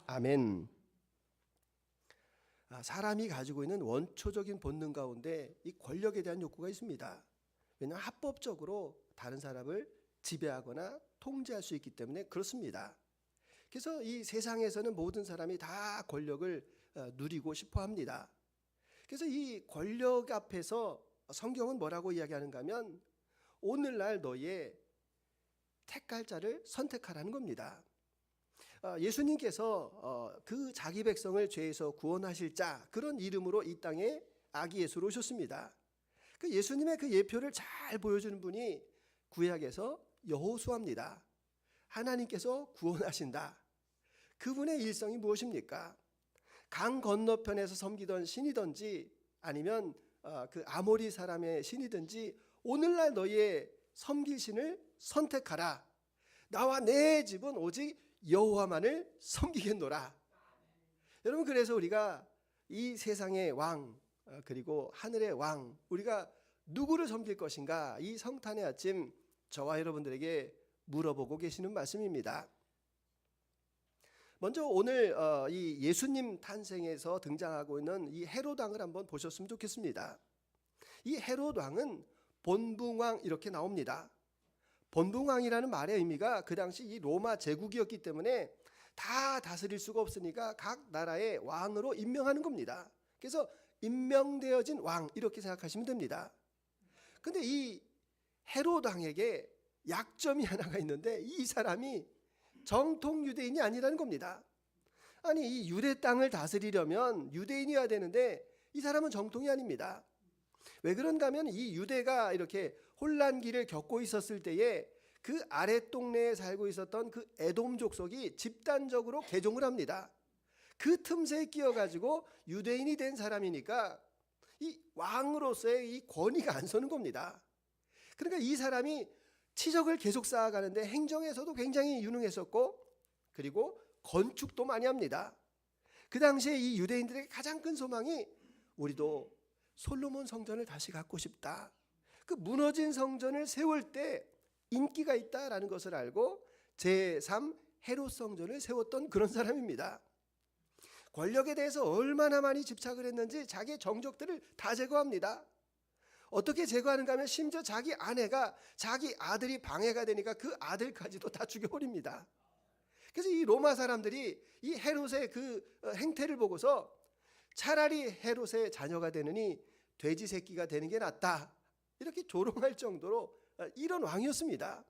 아멘. 사람이 가지고 있는 원초적인 본능 가운데 이 권력에 대한 욕구가 있습니다. 왜냐하면 합법적으로 다른 사람을 지배하거나 통제할 수 있기 때문에 그렇습니다. 그래서 이 세상에서는 모든 사람이 다 권력을 누리고 싶어 합니다. 그래서 이 권력 앞에서 성경은 뭐라고 이야기하는가 하면 오늘날 너의 택할 자를 선택하라는 겁니다. 예수님께서 그 자기 백성을 죄에서 구원하실 자, 그런 이름으로 이 땅에 아기 예수로 오셨습니다. 그 예수님의 그 예표를 잘 보여주는 분이 구약에서 여호수아입니다. 하나님께서 구원하신다. 그분의 일성이 무엇입니까? 강 건너편에서 섬기던 신이든지 아니면 그 아모리 사람의 신이든지 오늘날 너희의 섬길 신을 선택하라. 나와 내 집은 오직 여호와만을 섬기겠노라. 여러분, 그래서 우리가 이 세상의 왕 그리고 하늘의 왕, 우리가 누구를 섬길 것인가, 이 성탄의 아침 저와 여러분들에게 물어보고 계시는 말씀입니다. 먼저 오늘 이 예수님 탄생에서 등장하고 있는 이 헤롯 왕을 한번 보셨으면 좋겠습니다. 이 헤롯 왕은 본붕왕 이렇게 나옵니다. 본붕왕이라는 말의 의미가 그 당시 이 로마 제국이었기 때문에 다 다스릴 수가 없으니까 각 나라의 왕으로 임명하는 겁니다. 그래서 임명되어진 왕 이렇게 생각하시면 됩니다. 근데 이 헤롯 왕에게 약점이 하나가 있는데 이 사람이 정통 유대인이 아니라는 겁니다. 아니, 이 유대 땅을 다스리려면 유대인이어야 되는데 이 사람은 정통이 아닙니다. 왜 그런가 하면 이 유대가 이렇게 혼란기를 겪고 있었을 때에 그 아랫 동네에 살고 있었던 그 에돔 족속이 집단적으로 개종을 합니다. 그 틈새에 끼어가지고 유대인이 된 사람이니까 이 왕으로서의 이 권위가 안 서는 겁니다. 그러니까 이 사람이 치적을 계속 쌓아가는데 행정에서도 굉장히 유능했었고 그리고 건축도 많이 합니다. 그 당시에 이 유대인들의 가장 큰 소망이 우리도 솔로몬 성전을 다시 갖고 싶다. 그 무너진 성전을 세울 때 인기가 있다라는 것을 알고 제3 헤롯 성전을 세웠던 그런 사람입니다. 권력에 대해서 얼마나 많이 집착을 했는지 자기의 정적들을 다 제거합니다. 어떻게 제거하는가 하면 심지어 자기 아내가 자기 아들이 방해가 되니까 그 아들까지도 다 죽여버립니다. 그래서 이 로마 사람들이 이 헤롯의 그 행태를 보고서 차라리 헤롯의 자녀가 되느니 돼지 새끼가 되는 게 낫다, 이렇게 조롱할 정도로 이런 왕이었습니다.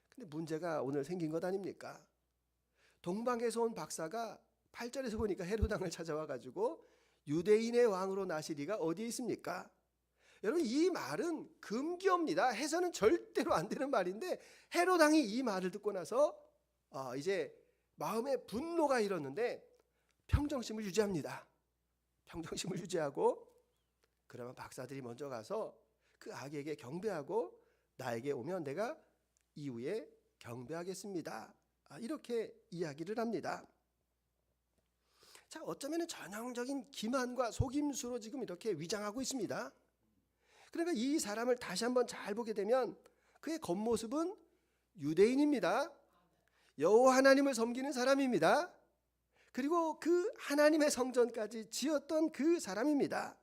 근데 문제가 오늘 생긴 것 아닙니까? 동방에서 온 박사가 8절에서 보니까 헤롯 왕을 찾아와 가지고 유대인의 왕으로 나시리가 어디에 있습니까? 여러분, 이 말은 금기어입니다. 해서는 절대로 안 되는 말인데 헤롯 왕이 이 말을 듣고 나서 이제 마음에 분노가 일었는데 평정심을 유지합니다. 평정심을 유지하고 그러면 박사들이 먼저 가서 그 아기에게 경배하고 나에게 오면 내가 이후에 경배하겠습니다. 이렇게 이야기를 합니다. 자, 어쩌면 전형적인 기만과 속임수로 지금 이렇게 위장하고 있습니다. 그러니까 이 사람을 다시 한번 잘 보게 되면 그의 겉모습은 유대인입니다. 여호와 하나님을 섬기는 사람입니다. 그리고 그 하나님의 성전까지 지었던 그 사람입니다.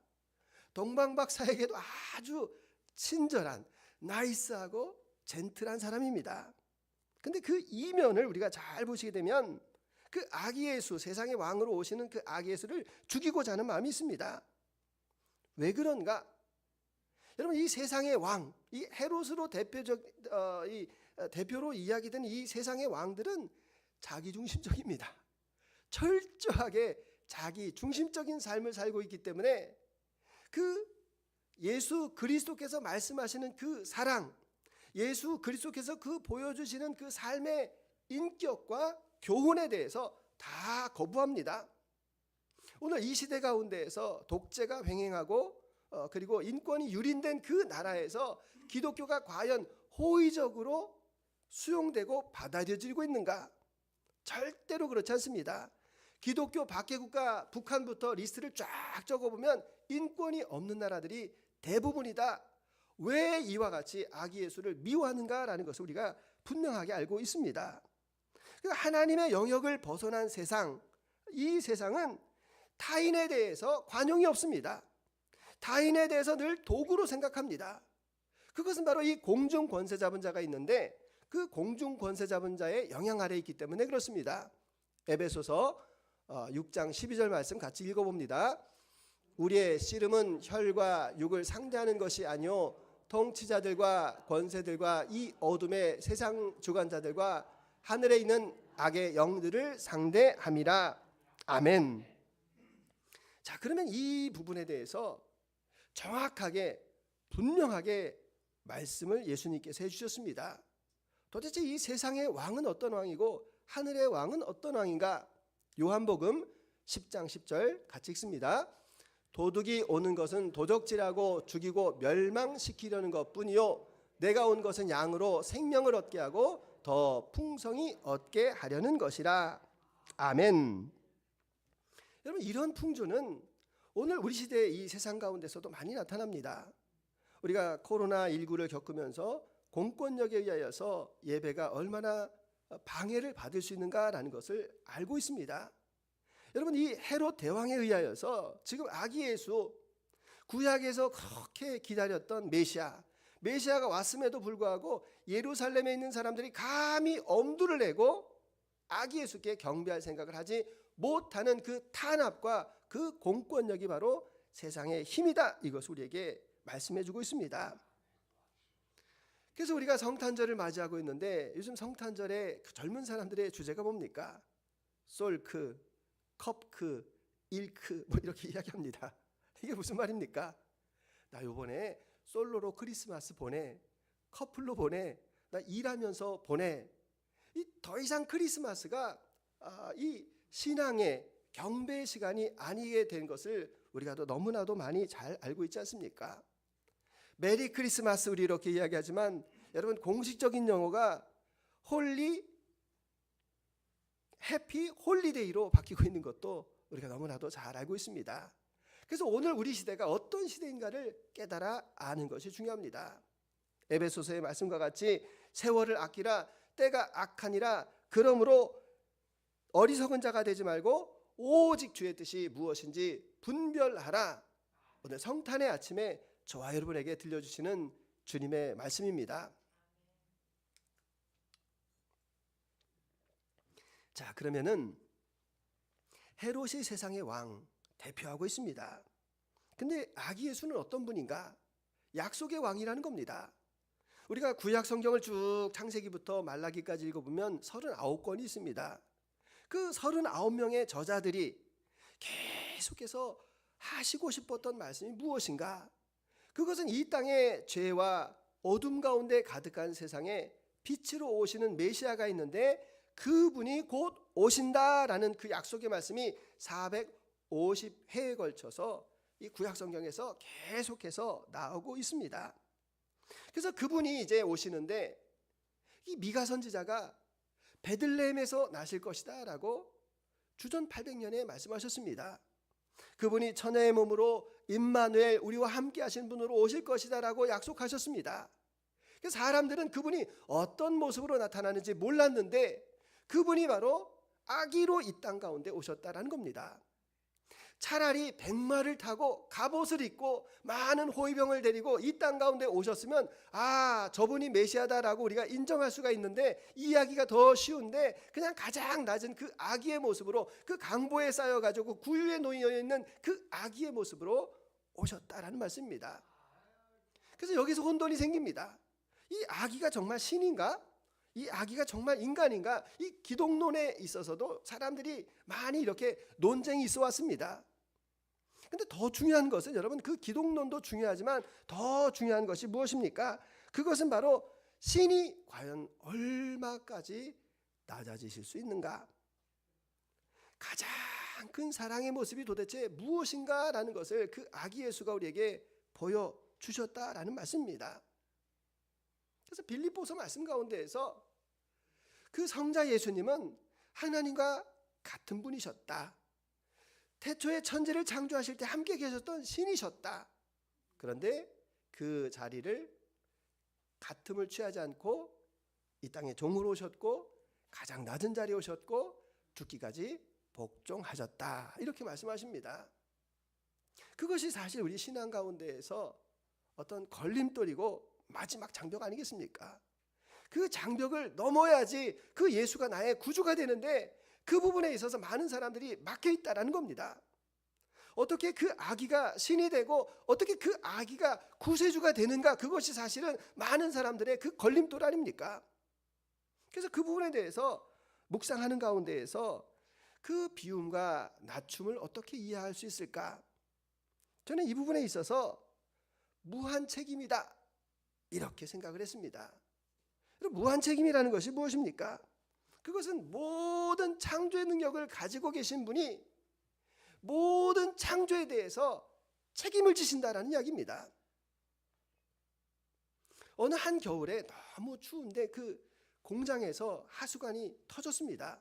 동방박사에게도 아주 친절한, 나이스하고 젠틀한 사람입니다. 근데 그 이면을 우리가 잘 보시게 되면 그 아기 예수, 세상의 왕으로 오시는 그 아기 예수를 죽이고자 하는 마음이 있습니다. 왜 그런가? 여러분, 이 세상의 왕, 이 헤롯으로 대표로 이야기된 이 세상의 왕들은 자기중심적입니다. 철저하게 자기 중심적인 삶을 살고 있기 때문에 그 예수 그리스도께서 말씀하시는 그 사랑, 예수 그리스도께서 그 보여주시는 그 삶의 인격과 교훈에 대해서 다 거부합니다. 오늘 이 시대 가운데에서 독재가 횡행하고 그리고 인권이 유린된 그 나라에서 기독교가 과연 호의적으로 수용되고 받아들여지고 있는가? 절대로 그렇지 않습니다. 기독교 박해국가 북한부터 리스트를 쫙 적어보면 인권이 없는 나라들이 대부분이다. 왜 이와 같이 아기 예수를 미워하는가라는 것을 우리가 분명하게 알고 있습니다. 하나님의 영역을 벗어난 세상, 이 세상은 타인에 대해서 관용이 없습니다. 타인에 대해서 늘 도구로 생각합니다. 그것은 바로 이 공중 권세 잡은 자가 있는데 그 공중 권세 잡은 자의 영향 아래에 있기 때문에 그렇습니다. 에베소서 6장 12절 말씀 같이 읽어봅니다. 우리의 씨름은 혈과 육을 상대하는 것이 아니요 통치자들과 권세들과 이 어둠의 세상 주관자들과 하늘에 있는 악의 영들을 상대함이라. 아멘. 자, 그러면 이 부분에 대해서 정확하게 분명하게 말씀을 예수님께서 해주셨습니다. 도대체 이 세상의 왕은 어떤 왕이고 하늘의 왕은 어떤 왕인가? 요한복음 10장 10절 같이 읽습니다. 도둑이 오는 것은 도적질하고 죽이고 멸망시키려는 것뿐이요 내가 온 것은 양으로 생명을 얻게 하고 더 풍성히 얻게 하려는 것이라. 아멘. 여러분, 이런 풍조는 오늘 우리 시대의 이 세상 가운데서도 많이 나타납니다. 우리가 코로나19를 겪으면서 공권력에 의하여서 예배가 얼마나 방해를 받을 수 있는가라는 것을 알고 있습니다. 여러분, 이 헤롯 대왕에 의하여서 지금 아기 예수, 구약에서 그렇게 기다렸던 메시아가 왔음에도 불구하고 예루살렘에 있는 사람들이 감히 엄두를 내고 아기 예수께 경배할 생각을 하지 못하는 그 탄압과 그 공권력이 바로 세상의 힘이다, 이것을 우리에게 말씀해 주고 있습니다. 그래서 우리가 성탄절을 맞이하고 있는데 요즘 성탄절에 그 젊은 사람들의 주제가 뭡니까? 솔크, 컵크, 일크 뭐 이렇게 이야기합니다. 이게 무슨 말입니까? 나 요번에 솔로로 크리스마스 보내, 커플로 보내, 나 일하면서 보내. 이 더 이상 크리스마스가 이 신앙의 경배의 시간이 아니게 된 것을 우리가 너무나도 많이 잘 알고 있지 않습니까? 메리 크리스마스 우리 이렇게 이야기하지만 여러분, 공식적인 용어가 해피 홀리데이로 바뀌고 있는 것도 우리가 너무나도 잘 알고 있습니다. 그래서 오늘 우리 시대가 어떤 시대인가를 깨달아 아는 것이 중요합니다. 에베소서의 말씀과 같이 세월을 아끼라, 때가 악하니라. 그러므로 어리석은 자가 되지 말고 오직 주의 뜻이 무엇인지 분별하라. 오늘 성탄의 아침에 저와 여러분에게 들려주시는 주님의 말씀입니다. 자, 그러면은 헤롯이 세상의 왕 대표하고 있습니다. 근데 아기 예수는 어떤 분인가? 약속의 왕이라는 겁니다. 우리가 구약 성경을 쭉 창세기부터 말라기까지 읽어보면 39권이 있습니다. 그 39명의 저자들이 계속해서 하시고 싶었던 말씀이 무엇인가? 그것은 이 땅의 죄와 어둠 가운데 가득한 세상에 빛으로 오시는 메시아가 있는데 그분이 곧 오신다라는 그 약속의 말씀이 450회에 걸쳐서 이 구약 성경에서 계속해서 나오고 있습니다. 그래서 그분이 이제 오시는데 이 미가 선지자가 베들레헴에서 나실 것이다 라고 주전 800년에 말씀하셨습니다. 그분이 처녀의 몸으로 임마누엘, 우리와 함께 하신 분으로 오실 것이다 라고 약속하셨습니다. 그래서 사람들은 그분이 어떤 모습으로 나타나는지 몰랐는데 그분이 바로 아기로 이 땅 가운데 오셨다라는 겁니다. 차라리 백마를 타고 갑옷을 입고 많은 호위병을 데리고 이 땅 가운데 오셨으면 저분이 메시아다라고 우리가 인정할 수가 있는데, 이야기가 더 쉬운데 그냥 가장 낮은 그 아기의 모습으로, 그 강보에 쌓여가지고 구유에 놓여 있는 그 아기의 모습으로 오셨다라는 말씀입니다. 그래서 여기서 혼돈이 생깁니다. 이 아기가 정말 신인가? 이 아기가 정말 인간인가? 이 기독론에 있어서도 사람들이 많이 이렇게 논쟁이 있어 왔습니다. 근데 더 중요한 것은, 여러분, 그 기독론도 중요하지만 더 중요한 것이 무엇입니까? 그것은 바로 신이 과연 얼마까지 낮아지실 수 있는가? 가장 큰 사랑의 모습이 도대체 무엇인가라는 것을 그 아기 예수가 우리에게 보여주셨다라는 말씀입니다. 그래서 빌립보서 말씀 가운데에서 그 성자 예수님은 하나님과 같은 분이셨다. 태초에 천지를 창조하실 때 함께 계셨던 신이셨다. 그런데 그 자리를 같음을 취하지 않고 이 땅에 종으로 오셨고 가장 낮은 자리에 오셨고 죽기까지 복종하셨다. 이렇게 말씀하십니다. 그것이 사실 우리 신앙 가운데에서 어떤 걸림돌이고 마지막 장벽 아니겠습니까? 그 장벽을 넘어야지 그 예수가 나의 구주가 되는데 그 부분에 있어서 많은 사람들이 막혀 있다라는 겁니다. 어떻게 그 아기가 신이 되고 어떻게 그 아기가 구세주가 되는가, 그것이 사실은 많은 사람들의 그 걸림돌 아닙니까? 그래서 그 부분에 대해서 묵상하는 가운데에서 그 비움과 낮춤을 어떻게 이해할 수 있을까? 저는 이 부분에 있어서 무한 책임이다 이렇게 생각을 했습니다. 무한 책임이라는 것이 무엇입니까? 그것은 모든 창조의 능력을 가지고 계신 분이 모든 창조에 대해서 책임을 지신다라는 이야기입니다. 어느 한 겨울에 너무 추운데 그 공장에서 하수관이 터졌습니다.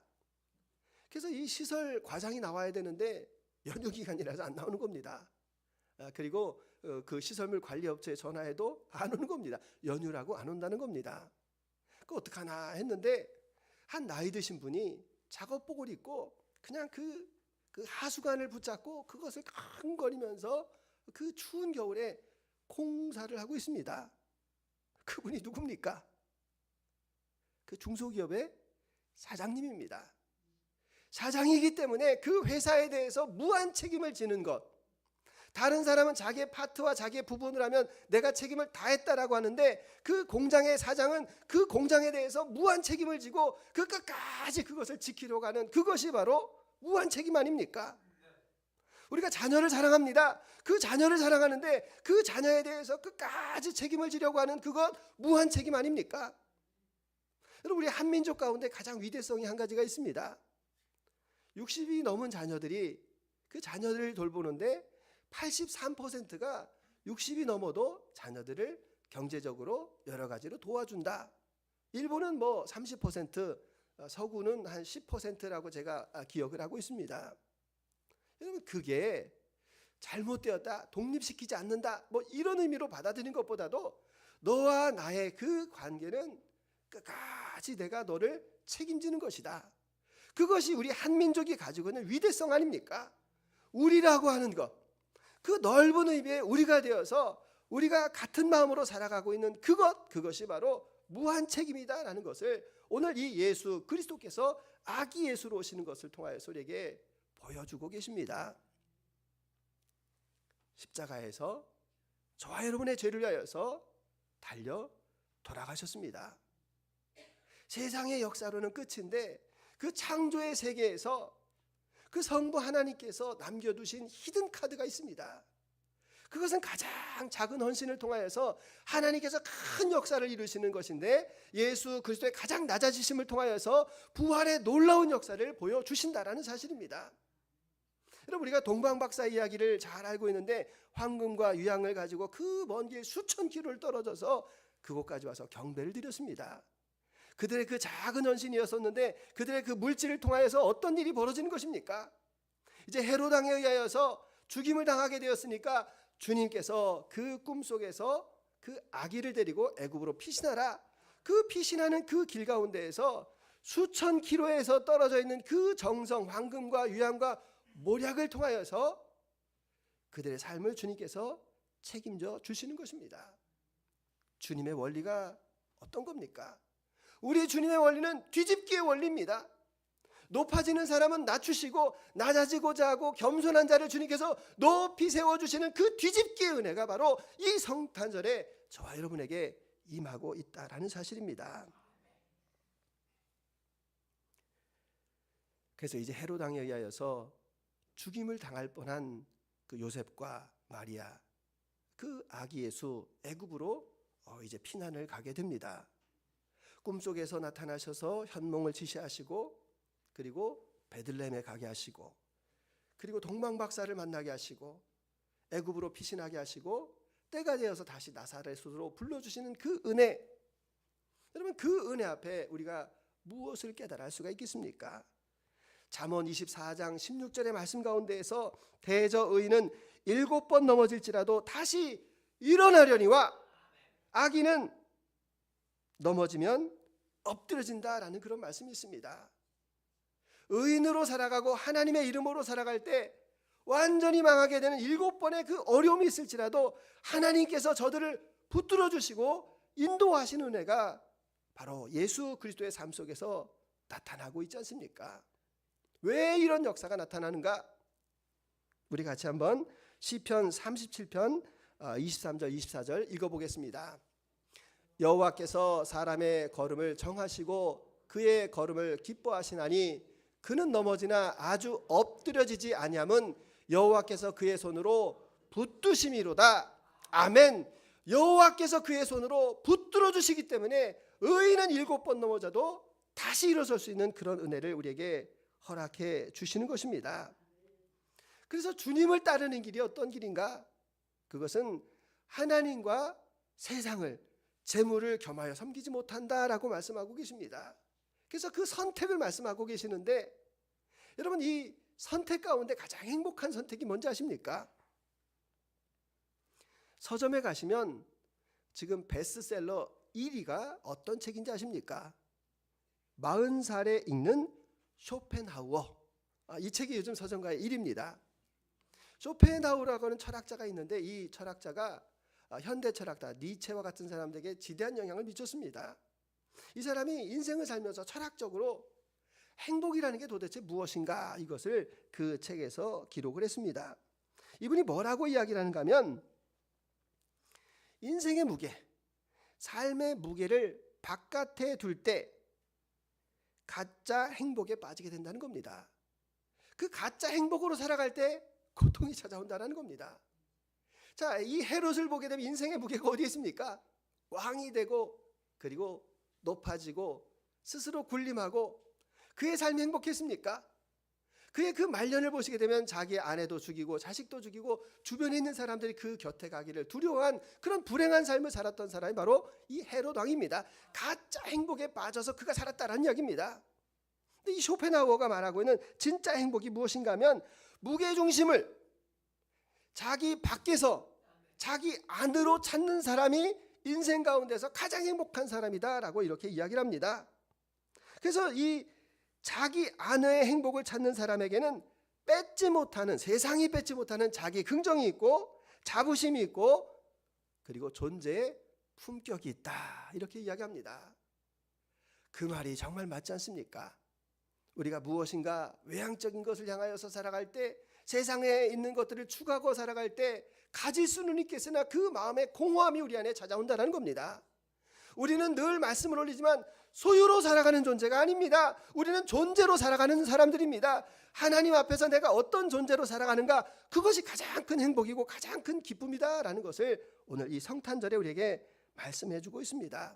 그래서 이 시설 과장이 나와야 되는데 연휴 기간이라서 안 나오는 겁니다. 그리고 그 시설물 관리업체에 전화해도 안 오는 겁니다. 연휴라고 안 온다는 겁니다. 그 어떡하나 했는데 한 나이 드신 분이 작업복을 입고 그냥 그 하수관을 붙잡고 그것을 킁거리면서 그 추운 겨울에 공사를 하고 있습니다. 그분이 누굽니까? 그 중소기업의 사장님입니다. 사장이기 때문에 그 회사에 대해서 무한 책임을 지는 것. 다른 사람은 자기의 파트와 자기의 부분을 하면 내가 책임을 다했다라고 하는데 그 공장의 사장은 그 공장에 대해서 무한 책임을 지고 그 끝까지 그것을 지키려고 하는, 그것이 바로 무한 책임 아닙니까? 우리가 자녀를 사랑합니다. 그 자녀를 사랑하는데 그 자녀에 대해서 끝까지 책임을 지려고 하는 그것 무한 책임 아닙니까? 여러분, 우리 한민족 가운데 가장 위대성이 한 가지가 있습니다. 60이 넘은 자녀들이 그 자녀들을 돌보는데 83%가 60이 넘어도 자녀들을 경제적으로 여러 가지로 도와준다. 일본은 뭐 30%, 서구는 한 10%라고 제가 기억을 하고 있습니다. 여러분, 그게 잘못되었다, 독립시키지 않는다, 뭐 이런 의미로 받아들이는 것보다도 너와 나의 그 관계는 끝까지 내가 너를 책임지는 것이다. 그것이 우리 한민족이 가지고 있는 위대성 아닙니까? 우리라고 하는 것, 그 넓은 의미의 우리가 되어서 우리가 같은 마음으로 살아가고 있는 그것이 바로 무한 책임이다라는 것을 오늘 이 예수 그리스도께서 아기 예수로 오시는 것을 통하여서 우리에게 보여주고 계십니다. 십자가에서 저와 여러분의 죄를 위하여서 달려 돌아가셨습니다. 세상의 역사로는 끝인데 그 창조의 세계에서 그 성부 하나님께서 남겨두신 히든 카드가 있습니다. 그것은 가장 작은 헌신을 통하여서 하나님께서 큰 역사를 이루시는 것인데 예수 그리스도의 가장 낮아지심을 통하여서 부활의 놀라운 역사를 보여주신다라는 사실입니다. 여러분, 우리가 동방박사 이야기를 잘 알고 있는데 황금과 유향을 가지고 그 먼 길 수천 킬로를 떨어져서 그곳까지 와서 경배를 드렸습니다. 그들의 그 작은 헌신이었었는데 그들의 그 물질을 통하여서 어떤 일이 벌어지는 것입니까? 이제 헤롯 왕에 의하여서 죽임을 당하게 되었으니까 주님께서 그 꿈속에서 그 아기를 데리고 애굽으로 피신하라. 그 피신하는 그 길 가운데에서 수천 킬로에서 떨어져 있는 그 정성, 황금과 유향과 모략을 통하여서 그들의 삶을 주님께서 책임져 주시는 것입니다. 주님의 원리가 어떤 겁니까? 우리 주님의 원리는 뒤집기의 원리입니다. 높아지는 사람은 낮추시고 낮아지고자 하고 겸손한 자를 주님께서 높이 세워주시는 그 뒤집기의 은혜가 바로 이 성탄절에 저와 여러분에게 임하고 있다라는 사실입니다. 그래서 이제 헤롯 왕에 의하여서 죽임을 당할 뻔한 그 요셉과 마리아, 그 아기 예수 애굽으로 이제 피난을 가게 됩니다. 꿈속에서 나타나셔서 현몽을 지시하시고 그리고 베들레헴에 가게 하시고 그리고 동방박사를 만나게 하시고 애굽으로 피신하게 하시고 때가 되어서 다시 나사렛으로 불러주시는 그 은혜, 여러분, 그 은혜 앞에 우리가 무엇을 깨달아 할 수가 있겠습니까? 잠언 24장 16절의 말씀 가운데에서 대저 의인은 7번 넘어질지라도 다시 일어나려니와 악인은 넘어지면 엎드려진다라는 그런 말씀이 있습니다. 의인으로 살아가고 하나님의 이름으로 살아갈 때 완전히 망하게 되는 7번의 그 어려움이 있을지라도 하나님께서 저들을 붙들어 주시고 인도하시는 은혜가 바로 예수 그리스도의 삶 속에서 나타나고 있지 않습니까? 왜 이런 역사가 나타나는가? 우리 같이 한번 시편 37편 23절 24절 읽어보겠습니다. 여호와께서 사람의 걸음을 정하시고 그의 걸음을 기뻐하시나니 그는 넘어지나 아주 엎드려지지 아니함은 여호와께서 그의 손으로 붙드심이로다. 아멘. 여호와께서 그의 손으로 붙들어 주시기 때문에 의인은 7번 넘어져도 다시 일어설 수 있는 그런 은혜를 우리에게 허락해 주시는 것입니다. 그래서 주님을 따르는 길이 어떤 길인가? 그것은 하나님과 세상을 재물을 겸하여 섬기지 못한다라고 말씀하고 계십니다. 그래서 그 선택을 말씀하고 계시는데 여러분 이 선택 가운데 가장 행복한 선택이 뭔지 아십니까? 서점에 가시면 지금 베스트셀러 1위가 어떤 책인지 아십니까? 40살에 읽는 쇼펜하우어. 이 책이 요즘 서점가의 1위입니다. 쇼펜하우어라고 하는 철학자가 있는데 이 철학자가 현대 철학자 니체와 같은 사람들에게 지대한 영향을 미쳤습니다. 이 사람이 인생을 살면서 철학적으로 행복이라는 게 도대체 무엇인가 이것을 그 책에서 기록을 했습니다. 이분이 뭐라고 이야기를 하는가 하면 인생의 무게, 삶의 무게를 바깥에 둘 때 가짜 행복에 빠지게 된다는 겁니다. 그 가짜 행복으로 살아갈 때 고통이 찾아온다는 겁니다. 자, 이 헤롯을 보게 되면 인생의 무게가 어디에 있습니까? 왕이 되고 그리고 높아지고 스스로 군림하고 그의 삶이 행복했습니까? 그의 그 말년을 보시게 되면 자기 아내도 죽이고 자식도 죽이고 주변에 있는 사람들이 그 곁에 가기를 두려워한 그런 불행한 삶을 살았던 사람이 바로 이 헤롯 왕입니다. 가짜 행복에 빠져서 그가 살았다는 이야기입니다. 근데 이 쇼펜하우어가 말하고 있는 진짜 행복이 무엇인가 하면 무게중심을 자기 밖에서 자기 안으로 찾는 사람이 인생 가운데서 가장 행복한 사람이다라고 이렇게 이야기를 합니다. 그래서 이 자기 안의 행복을 찾는 사람에게는 뺏지 못하는, 세상이 뺏지 못하는 자기 긍정이 있고 자부심이 있고 그리고 존재의 품격이 있다 이렇게 이야기합니다. 그 말이 정말 맞지 않습니까? 우리가 무엇인가 외향적인 것을 향하여서 살아갈 때 세상에 있는 것들을 추구하고 살아갈 때 가질 수는 있겠으나 그 마음의 공허함이 우리 안에 찾아온다는 겁니다. 우리는 늘 말씀을 올리지만 소유로 살아가는 존재가 아닙니다. 우리는 존재로 살아가는 사람들입니다. 하나님 앞에서 내가 어떤 존재로 살아가는가 그것이 가장 큰 행복이고 가장 큰 기쁨이다라는 것을 오늘 이 성탄절에 우리에게 말씀해 주고 있습니다.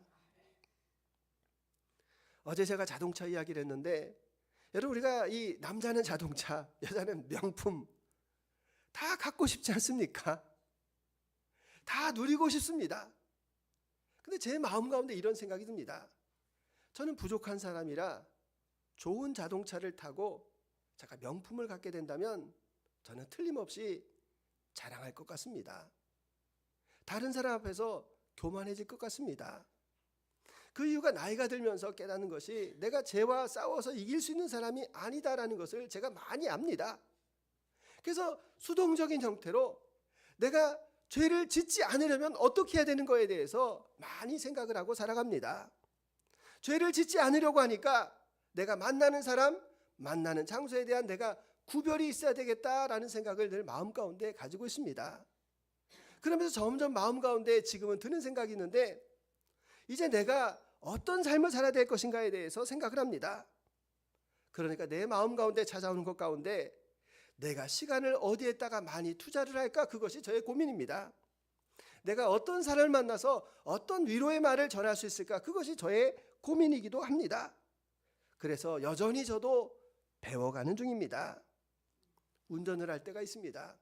어제 제가 자동차 이야기를 했는데 여러분 우리가 이 남자는 자동차, 여자는 명품 다 갖고 싶지 않습니까? 다 누리고 싶습니다. 근데 제 마음 가운데 이런 생각이 듭니다. 저는 부족한 사람이라 좋은 자동차를 타고 제가 명품을 갖게 된다면 저는 틀림없이 자랑할 것 같습니다. 다른 사람 앞에서 교만해질 것 같습니다. 그 이유가 나이가 들면서 깨닫는 것이 내가 죄와 싸워서 이길 수 있는 사람이 아니다라는 것을 제가 많이 압니다. 그래서 수동적인 형태로 내가 죄를 짓지 않으려면 어떻게 해야 되는 거에 대해서 많이 생각을 하고 살아갑니다. 죄를 짓지 않으려고 하니까 내가 만나는 사람, 만나는 장소에 대한 내가 구별이 있어야 되겠다라는 생각을 늘 마음 가운데 가지고 있습니다. 그러면서 점점 마음 가운데 지금은 드는 생각이 있는데 이제 내가 어떤 삶을 살아야 될 것인가에 대해서 생각을 합니다. 그러니까 내 마음 가운데 찾아오는 것 가운데 내가 시간을 어디에다가 많이 투자를 할까 그것이 저의 고민입니다. 내가 어떤 사람을 만나서 어떤 위로의 말을 전할 수 있을까 그것이 저의 고민이기도 합니다. 그래서 여전히 저도 배워가는 중입니다. 운전을 할 때가 있습니다.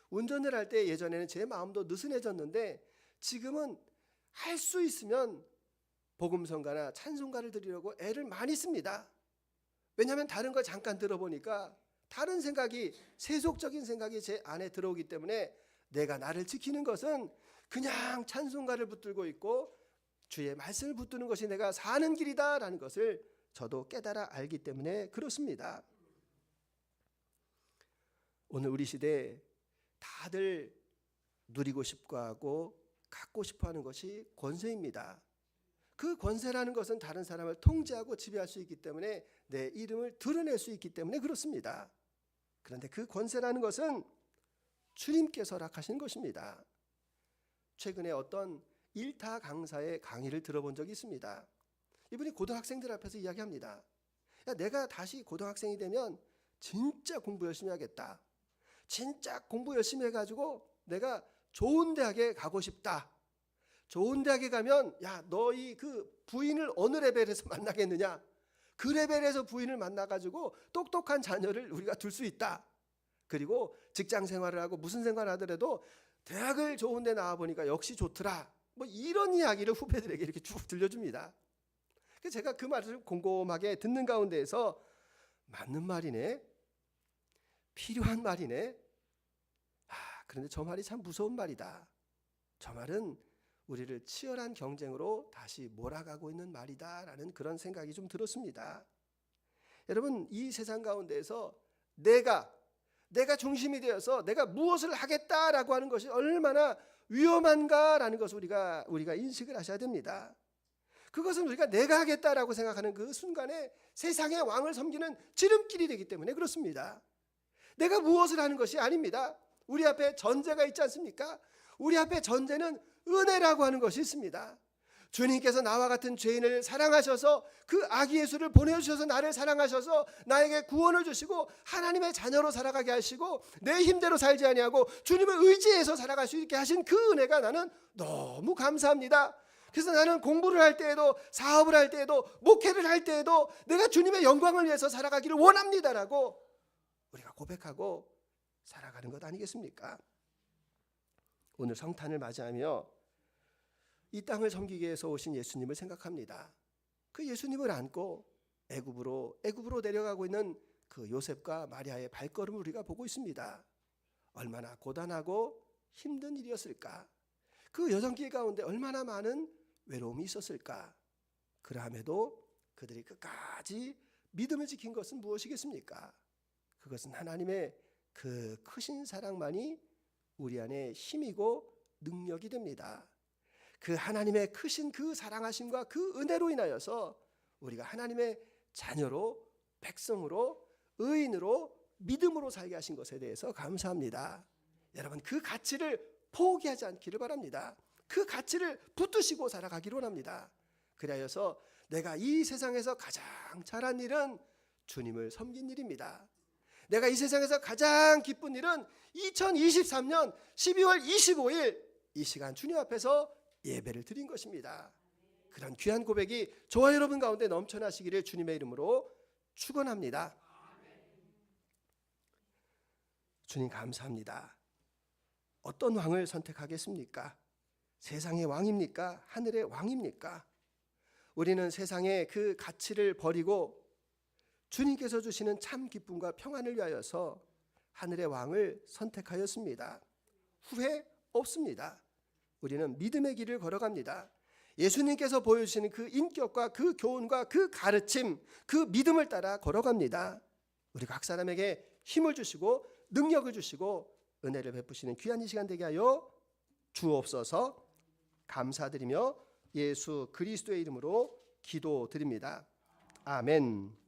운전을 할 때 예전에는 제 마음도 느슨해졌는데 지금은 할 수 있으면 복음성가나 찬송가를 드리려고 애를 많이 씁니다. 왜냐하면 다른 걸 잠깐 들어보니까 다른 생각이 세속적인 생각이 제 안에 들어오기 때문에 내가 나를 지키는 것은 그냥 찬송가를 붙들고 있고 주의 말씀을 붙드는 것이 내가 사는 길이다라는 것을 저도 깨달아 알기 때문에 그렇습니다. 오늘 우리 시대에 다들 누리고 싶어 하고 갖고 싶어 하는 것이 권세입니다. 그 권세라는 것은 다른 사람을 통제하고 지배할 수 있기 때문에 내 이름을 드러낼 수 있기 때문에 그렇습니다. 그런데 그 권세라는 것은 주님께서 허락하신 것입니다. 최근에 어떤 일타 강사의 강의를 들어본 적이 있습니다. 이분이 고등학생들 앞에서 이야기합니다. 야, 내가 다시 고등학생이 되면 진짜 공부 열심히 하겠다. 진짜 공부 열심히 해가지고 내가 좋은 대학에 가고 싶다. 좋은 대학에 가면 야, 너희 그 부인을 어느 레벨에서 만나겠느냐? 그 레벨에서 부인을 만나가지고 똑똑한 자녀를 우리가 둘 수 있다. 그리고 직장 생활을 하고 무슨 생활을 하더라도 대학을 좋은 데 나와보니까 역시 좋더라. 뭐 이런 이야기를 후배들에게 이렇게 쭉 들려줍니다. 그래서 제가 그 말을 곰곰하게 듣는 가운데에서 맞는 말이네. 필요한 말이네. 그런데 저 말이 참 무서운 말이다. 저 말은 우리를 치열한 경쟁으로 다시 몰아가고 있는 말이다라는 그런 생각이 좀 들었습니다. 여러분, 이 세상 가운데에서 내가 중심이 되어서 내가 무엇을 하겠다라고 하는 것이 얼마나 위험한가라는 것을 우리가 인식을 하셔야 됩니다. 그것은 우리가 내가 하겠다라고 생각하는 그 순간에 세상의 왕을 섬기는 지름길이 되기 때문에 그렇습니다. 내가 무엇을 하는 것이 아닙니다. 우리 앞에 전제가 있지 않습니까? 우리 앞에 전제는 은혜라고 하는 것이 있습니다. 주님께서 나와 같은 죄인을 사랑하셔서 그 아기 예수를 보내주셔서 나를 사랑하셔서 나에게 구원을 주시고 하나님의 자녀로 살아가게 하시고 내 힘대로 살지 아니하고 주님을 의지해서 살아갈 수 있게 하신 그 은혜가 나는 너무 감사합니다. 그래서 나는 공부를 할 때에도 사업을 할 때에도 목회를 할 때에도 내가 주님의 영광을 위해서 살아가기를 원합니다라고 우리가 고백하고 살아가는 것 아니겠습니까? 오늘 성탄을 맞이하며 이 땅을 섬기기 위해서 오신 예수님을 생각합니다. 그 예수님을 안고 애굽으로 내려가고 있는 그 요셉과 마리아의 발걸음을 우리가 보고 있습니다. 얼마나 고단하고 힘든 일이었을까? 그 여정길 가운데 얼마나 많은 외로움이 있었을까? 그러함에도 그들이 끝까지 믿음을 지킨 것은 무엇이겠습니까? 그것은 하나님의 그 크신 사랑만이 우리 안에 힘이고 능력이 됩니다. 그 하나님의 크신 그 사랑하심과 그 은혜로 인하여서 우리가 하나님의 자녀로, 백성으로, 의인으로, 믿음으로 살게 하신 것에 대해서 감사합니다. 여러분, 그 가치를 포기하지 않기를 바랍니다. 그 가치를 붙드시고 살아가기를 원합니다. 그리하여서 내가 이 세상에서 가장 잘한 일은 주님을 섬긴 일입니다. 내가 이 세상에서 가장 기쁜 일은 2023년 12월 25일 이 시간 주님 앞에서 예배를 드린 것입니다. 그런 귀한 고백이 저와 여러분 가운데 넘쳐나시기를 주님의 이름으로 축원합니다. 주님 감사합니다. 어떤 왕을 선택하겠습니까? 세상의 왕입니까? 하늘의 왕입니까? 우리는 세상의 그 가치를 버리고 주님께서 주시는 참 기쁨과 평안을 위하여서 하늘의 왕을 선택하였습니다. 후회 없습니다. 우리는 믿음의 길을 걸어갑니다. 예수님께서 보여주시는 그 인격과 그 교훈과 그 가르침, 그 믿음을 따라 걸어갑니다. 우리 각 사람에게 힘을 주시고 능력을 주시고 은혜를 베푸시는 귀한 이 시간 되게 하여 주옵소서. 감사드리며 예수 그리스도의 이름으로 기도드립니다. 아멘.